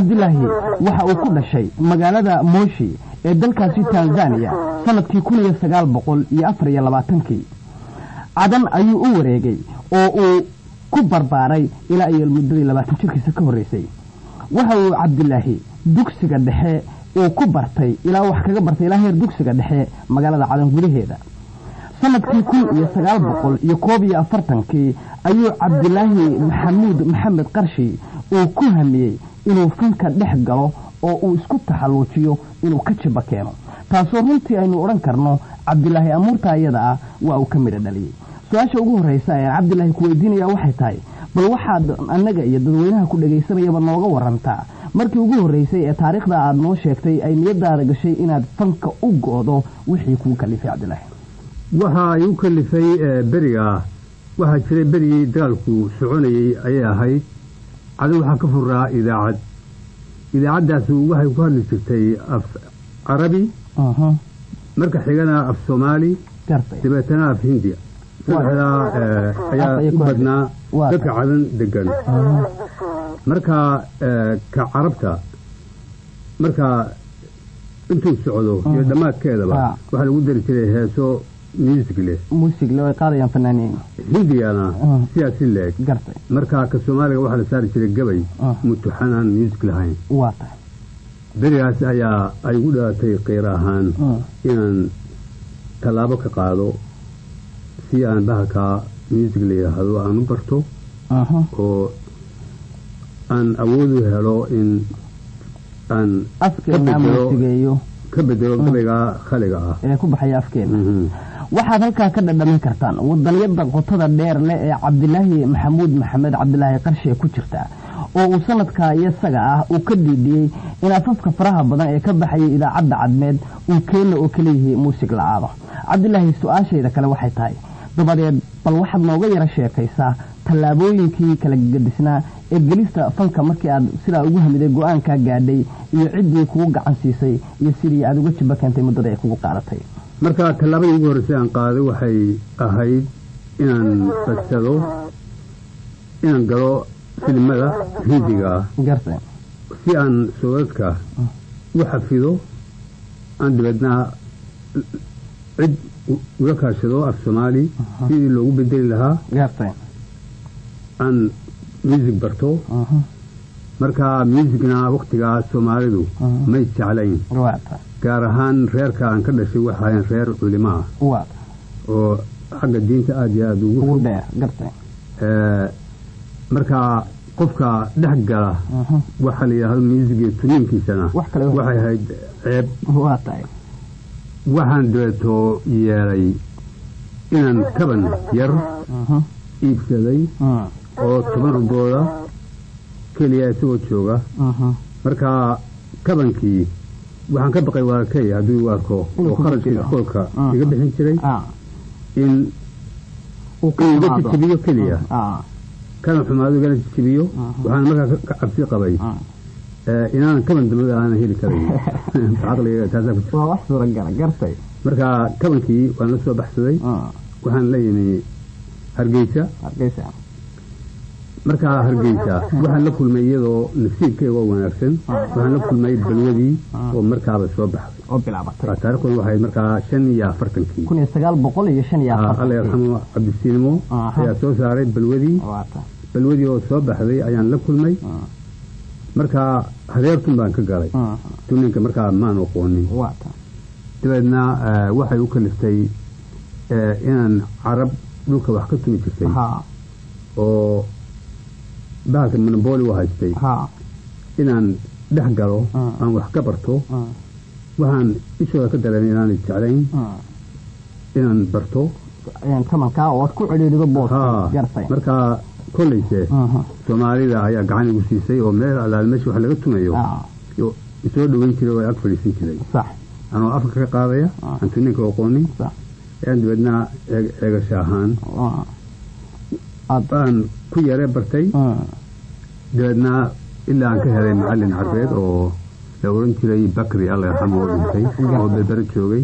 cabdilaahi waxa uu ku dhashay magaalada Moshi ee dalkaasi Tanzania sanadkii 1924 cadan ayuu u wareegay oo uu ku barbaaray ilaa ay muddo 20 jirkiisa ka horeysay waxa uu cabdilaahi dugsiga dhexe oo ku bartay ilaa wax kaga bartay ilaa heer dugsiga dhexe magaalada cadan gudaheeda sanadkii 1941 ayuu cabdilaahi maxamed qarshi oo ku hamiyay inuu fanka dhex galo oo uu isku taxaluujiyo inuu ka jiba keeno taasoo runtii aynu oran karno cabdilaahi amuurta ayada ah waa uu ka mid dhaliyay su'aasha ugu horeysa ee cabdilaahi ku weydiinaya waxay tahay bal waxaad annaga iyo dadweynaha ku dhageysanayaba nooga warantaa markii ugu horeysay ee taariikhda aad noo sheegtay ay niyadaada gashay inaad fanka u goodo wixii ku kalifay cabdilaahi waxa ay u kalifay beriga waxa jiray berigii dagaalku soconayay ayay ahayd cadan waxaa ka furaa idaacadaas waxay ku hadli jirtay af carabi marka xigana af Soomaali dabeetana af Hindi ayaa u badnaa dadka cadan degan marka ka carabta marka intuu socdo iyo dhamaadkeedaba waxa lagu dari jiray heeso music leh qaadayaan fanaaniin Hindiyana siyaasi leeg marka ka Soomaaliga waxa la saari jiray gabay mutuxanaan music lahayn berigaas ayaa ay ugu dhaatay qeyr ahaan inaan talaabo ka qaado si aan bahalka music leeyahay aan u barto oo aan awood u helo in aan ka bedelo gabayga khaliga ah ee ku baxaya afkeena waxaad halkaa ka dhadhamin kartaan wadaniyada qotada dheer leh ee cabdilaahi maxamed cabdilaahi qarshi ku jirta oo uu sanadka isaga ah uu ka diidiyay in afafka faraha badan ee ka baxay idaacada cadmeed uu keeno oo kaliya muusig la'aado cabdilaahi su'aashayda kale waxay tahay dabadeed bal waxaad nooga yara sheekaysaa talaabooyinkii kala gadisnaa ee gelista fanka markii aad sida ugu hamiday go'aanka gaadhay iyo cidii kugu gacan siisay iyo sidii aad uga jiba keentay muddada ay kugu qaadatay marka talaabadii ugu horeysay aan qaaday waxay ahayd inaan fadsado inaan galo filimada Hindiga si aan sawirka u xafido aan dibadna cid uga kaashado af Soomaali sidii loogu bedeli lahaa aan music barto marka musicna waqtiga Soomaalidu ma jeclayn gaar ahaan reerka aan ka dhashay waxaan reer culimo ah oo xagga diinta aad iyo aad ugu dheer marka qofka dhex gala waxa la yiraahdo music tuninkiisana waxay ahayd ceeb waxaan dooto yeelay inaan kaban yar iibsaday oo 10 rubooda kaliya isoo jooga marka kabankii waxaan ka baqay walaalkay hadii uu arko oo kharashka iskoolka iga bixin jiray in uu ka tibiyo kaliya kana xumaado gala tibiyo waxaan markaa ka cabsi qabay inaan kaban dambe aan heli karay aqliga taasoo waa wax suura gartay marka kabankii waan la soo baxsaday waxaan leeyahay Hargeysa marka Hargeysa waxaan la kulmay iyadoo nasiibkayga wanaagsan waxaan la kulmay balwadii oo markaaba soo baxday oo bilaabatay taariikhdu waxay markaa 1945 Allah yarxamo Cabdisiinimo ayaa soo saaray balwadii oo soo baxday ayaan la kulmay marka hareertun baan ka galay tuninka marka maan aqoonin dabeedna waxay u kaliftay inaan carab dhulka wax ka tumi jirtay oo bahalka monopoly u haystay inaan dhex galo aan wax ka barto waxaan ishooda ka dareemay inaan jeclayn inaan barto kamanka oo ku celiyo boos gartay marka koleyse Soomaalida ayaa gacan igu siisay oo meel alaal meesha wax laga tumayo isoo dhaweyn jiray oo ag fadhiisan jiray anoo afka ka qaadaya antuninka aqooni aan dibadna eegashahan aan ku yare bartay dibadna ilaa aan ka helay macallin carbeed oo la oran jiray Bakri Allah yarxamo dhintay oo beber joogay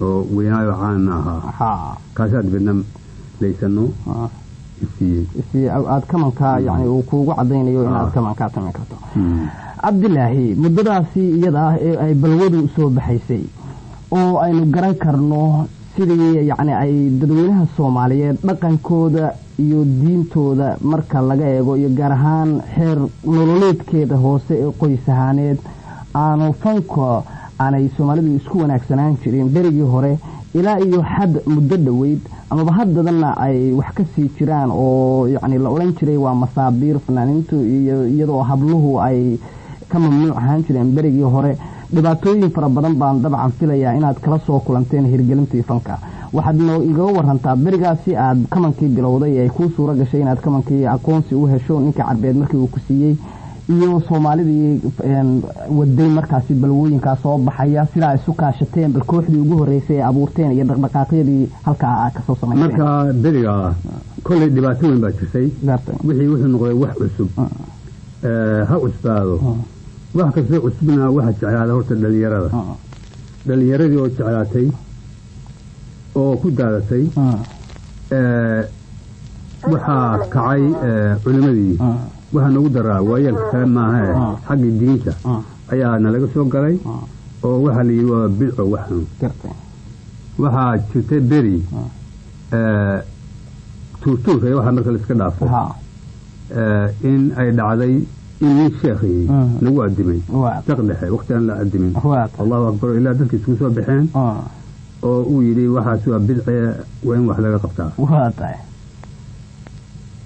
oo weynaayo caan ahaa kaasa dibadna leysano isii aad kamanka yani uu kuugu cadeynayo in aad kamanka tami karto cabdilaahi muddadaasi iyada ah ee ay balwadu soo baxaysay oo aynu garan karno sidii yacni ay dadweynaha Soomaaliyeed dhaqankooda iyo diintooda marka laga eego iyo gaar ahaan xeer nololeedkeeda hoose ee qoys ahaaneed aanu fanko aanay Soomaalidu isku wanaagsanaan jirin berigii hore ilaa iyo xad muddo dhaweyd ama haddana ay wax ka sii jiraan oo yacni la oran jiray waa masaabiir fanaaniintu iyo iyadoo habluhu ay ka mamnuuc ahaan jireen berigii hore dhibaatooyin fara badan baan dabcan filayaa inaad kala soo kulanteen hirgelintii fanka waxaad noo iga warantaa berigaasi aad kamankii bilowday ay ku suura gashay inaad kamankii aqoonsi u hesho ninka Carbeed markii uu ku siiyay iyo Soomaalidii waday markaasi balwooyinka soo baxaya sida ay isu kaashateen bal kooxdii ugu horeysay ee abuurteen iyo dhaqdhaqaaqyadii halka ka soo sameeyay marka beriga kulli dhibaatooyin baa jirtay wixii wuxuu noqday wax cusub ha cusbaado wax kasta cusbina waxa jeclaada horta dhalinyaradii oo jeclaatay oo ku daadatay waxaa kacay culimadii waxaa nagu daraa waayeelka kale maaha xaggii diinta ayaa nalaga soo galay oo waxaa la yidhi waa bidco waxan waxaa jirtay beri tuurtuurka iyo waxaa marka la iska dhaafay in ay dhacday in sheekhi lagu adimay taqdhexe waqtigan la adimin Allahu akbar ilaa dadkii isku soo baxeen oo uu yidhi waxaas waa bidco waa in wax laga qabtaa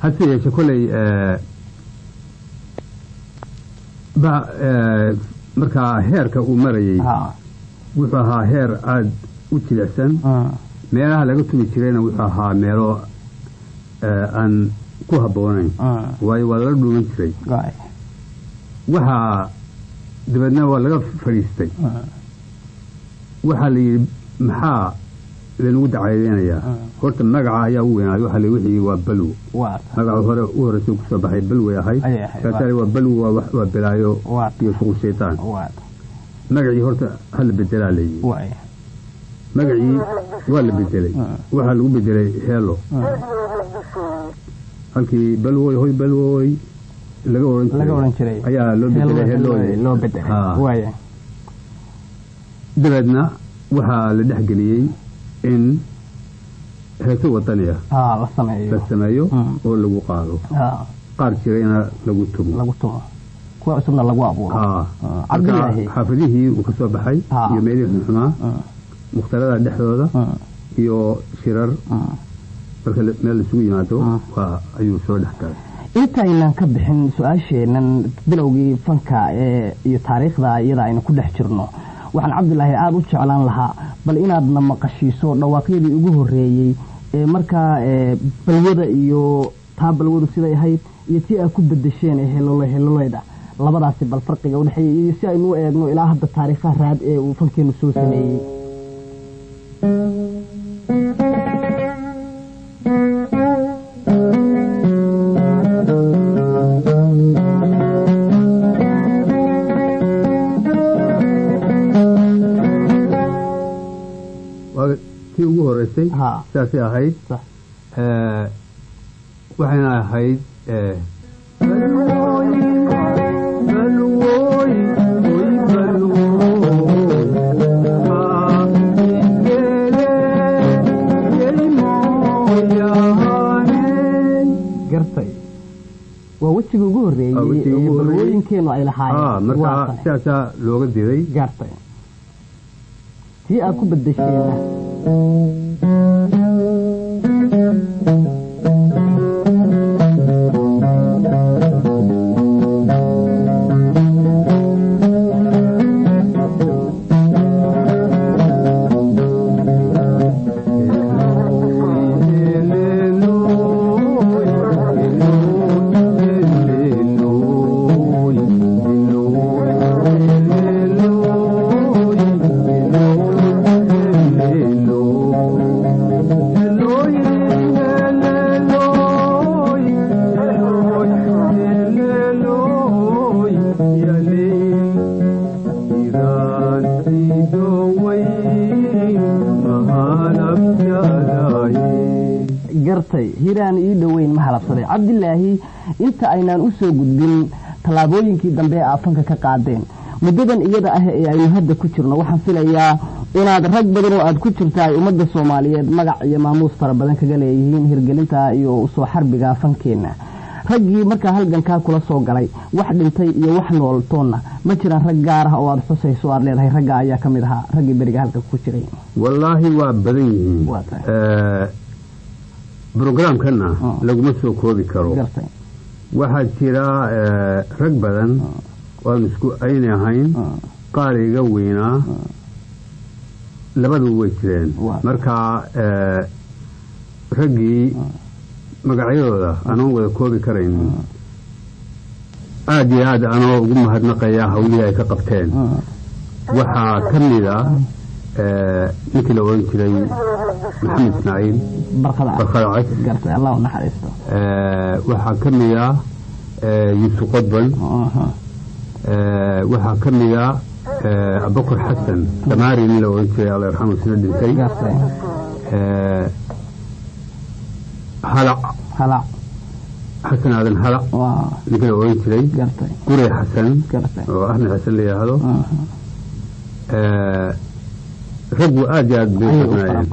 hase yeeshee kolay markaa heerka uu marayay wuxuu ahaa heer aad u jilicsan meelaha laga tumi jirayna wuxuu ahaa meelo aan ku habboonayn waayo waa laga dhuuman jiray waxaa dabeedna waa laga fadhiistay waxaa la yidhi maxaa lanagu dacaydeynayaa horta magaca ayaa u weynaaday waxaa la wixii waa balwo magaca hore u horreysay kusoo baxay balway ahayd kaasaale waa balwo waa bilaayo iyo shuqul shaytaan magacii horta ha la bedelaa la yidhi magacii waa la bedelay waxaa lagu bedelay heelo halkii balwoy hoy balwoy laga oran jiray ayaa loo bedelay heeloo dabeedna waxaa la dhexgeliyey in heeso wadaniya la sameeyo oo lagu qaado qaar jirayna lagu tumo kuwa cusubna lagu abuuro xaafidihii uu ka soo baxay iyo meelihii xumaa mukhtarada dhexdooda iyo shirar marka meel isugu yimaado ayuu soo dhexgalay intaynan ka bixin su-aasheenan bilowgii fanka iyo taariikhda iyada aynu ku dhex jirno waxaan cabdilaahi aad u jeclaan lahaa bal inaadna maqashiiso dhawaaqyadii ugu horeeyey ee markaa balwada iyo taa balwadu siday ahayd iyo tii aad ku bedesheen ee heeloleyda labadaasi bal farqiga u dhexeeyay iyo si aynu u eegno ilaa hadda taariikhaha raad ee uu fankeenu soo sameeyey ugu horeysay saasay ahayd waxayna ahayd gartay waa wejiga ugu horeeyay balwooyinkeenu ay lahaayeen markaa sidaasaa looga diray gartay tii aad ku bedesheena gartay hiraan ii dhaweyn ma halabsaday cabdilaahi inta aynaan u soo gudbin tallaabooyinkii dambe ee aafanka ka qaadeen muddadan iyada ah ee aynu hadda ku jirno waxaan filayaa inaad rag badan oo aad ku jirta ay ummadda Soomaaliyeed magac iyo maamuus fara badan kaga leeyihiin hirgelinta iyo soo xarbiga afankeena raggii markaa halgankaa kula soo galay wax dhintay iyo wax nool toonna ma jiraan rag gaar ah oo aad xusayso aad leedahay ragga ayaa ka mid ahaa raggii beriga halka ku jiray wallaahi waa badan yihiin programkana laguma soo koobi karo waxaa jira rag badan oo aan isku aynay ahayn qaar iga weynaa labadu way jireen marka raggii magacyadooda anoon wada koobi karayn aad iyo aad anoo ugu mahadnaqaya hawlihii ay ka qabteen waxaa ka mid ah ninkii la oran jiray maxamed ismaaciil barkada cas allah u naxariisto waxaa ka mid ah yuusuf qodban waxaa ka mid ah abubakar xasan damaari nin la oran jiray allah yarxamu sida dhintay هلا حسن هذا الهلا نقول وينتري قري حسن وأحمد حسن لي هذا رجو أجاد بيتنا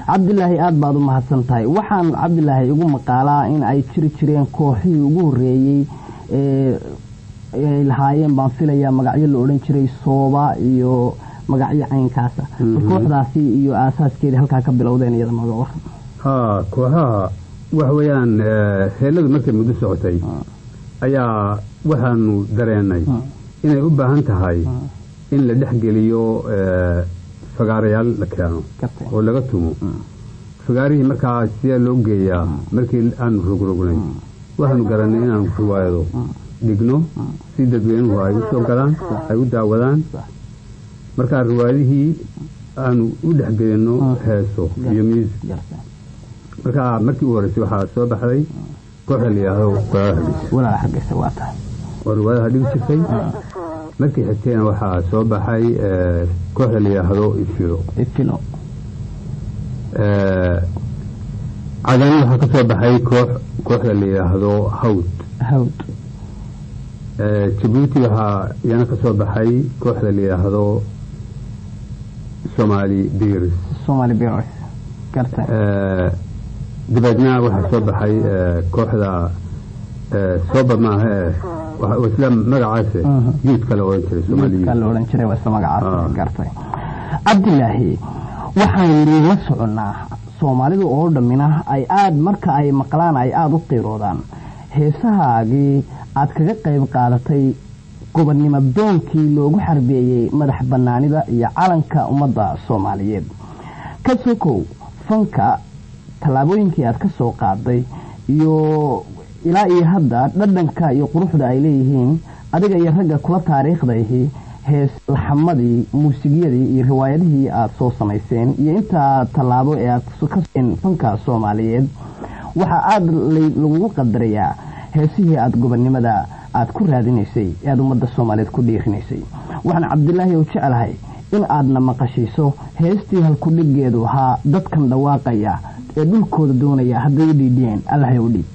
عبد الله آد بعض ما حسن تاي وحن عبد الله يقول مقالة إن أي تشرين كوحي يقول ريي الهايين بانفيلا يا مقاعي اللي تشري صوبة يو مقاعي عين كاسة الكوح داسي يو أساس كده هل كاكب بالأودين يدا مقاوة كوها وحويان هيلد مركب مدو سعوتي أيا وحانو درياني إن يبقى هاي إن لدحق ليو فقاريال لكيانو ولغتمو فقاريه مركا سيا لوغيا مركي الآن رغرغني وحانو قراني إن أنو فوايدو ديقنو سيدة دوين وعيو سو قران أيو داودان مركا روايده أنو ودحق لينو هيسو يميز marka markii uu horeysay waxa soo baxday koox la yiraahdo wala xagga sawaata warwada hadii jirtay markii xigtayna waxa soo baxay koox la yiraahdo ifilo cadan waxa ka soo baxay koox la yiraahdo hawd Djibouti waxa yana ka soo baxay koox la yiraahdo Somali Bears karta دبنا واحد صبح حي كوحدة صوب معها وإسلام مقعاسة يوت كالورنشري سومالي يوت كالورنشري وإسلام قرطي عبد الله waxaan la soconaa Soomaalidu oo dhaminah ay aad marka ay maqlaan ay aad u qiiroodaan heesahaagii aad kaga qayb qaadatay gobonnimo doonkii loogu xarbeeyay madax banaanida iyo calanka ummadda Soomaaliyeed ka sokow fanka tallaabooyinkii aad ka soo qaaday iyo ilaa iyo hadda dhadhanka iyo quruxda ay leeyihiin adiga iyo ragga kula taariikhdahi hees laxamadii muusigiyadii iyo riwaayadihii aad soo samayseen iyo inta tallaabo ee aad ka seen fanka Soomaaliyeed waxa aad lagu qadarayaa heesihii aad gobonnimada aad ku raadinaysay ee aad ummadda Soomaaliyeed ku dhiirinaysay waxaan Cabdillaahi u jecelahay in aadna maqashiiso heestii halku dhigeedu ahaa dadkan dhawaaqaya ee dhulkooda doonaya hadday u dhiidiyeen Allah u dhiib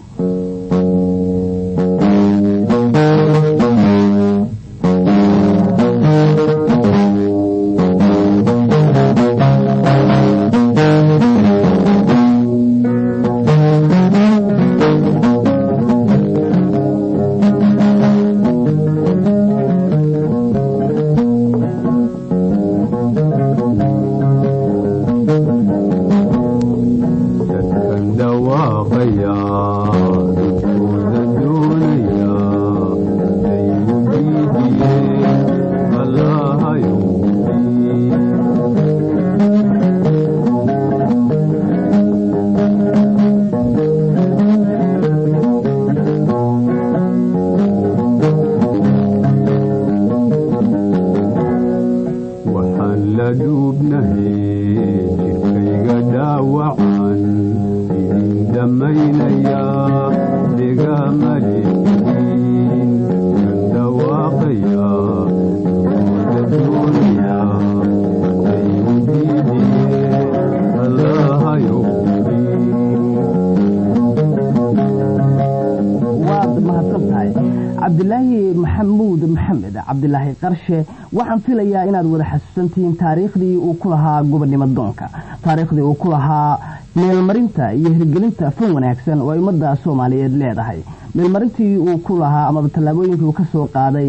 maxamed cabdilaahi qarshe waxaan filayaa inaad wada xasuusantihiin taariikhdii uu ku lahaa gobonnimo doonka taariikhdii uu ku lahaa meelmarinta iyo hirgelinta fan wanaagsan oo ummadda Soomaaliyeed leedahay meelmarintii uu ku lahaa ama tallaabooyinkii uu ka soo qaaday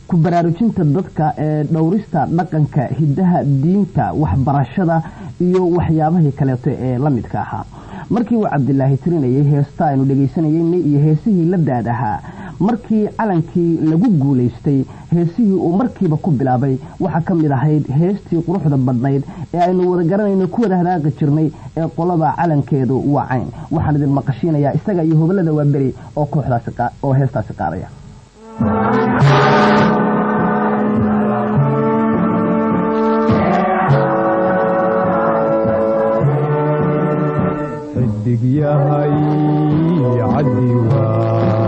ku baraarujinta dadka dhowrista dhaqanka hidaha diinta waxbarashada iyo waxyaabaha kale ee la midka ah markii uu cabdilaahi tirinayay heesta aynu dhageysanayay iyo heesihii la daadaha markii calankii lagu guuleystay heesihii uu markiiba ku bilaabay waxa kamid ahayd heestii quruxda badnayd ee aynu wada garanayno ku wada hadaaqi jirnay ee qolada calankeedu waa cayn waxaan idin maqashinayaa isaga iyo hobalada waa bari oo kooxdaas oo heestaasi qaadaya ياهي عدي وناعي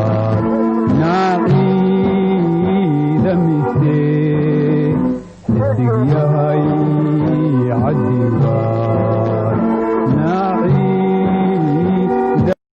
دمتي صدق ياهي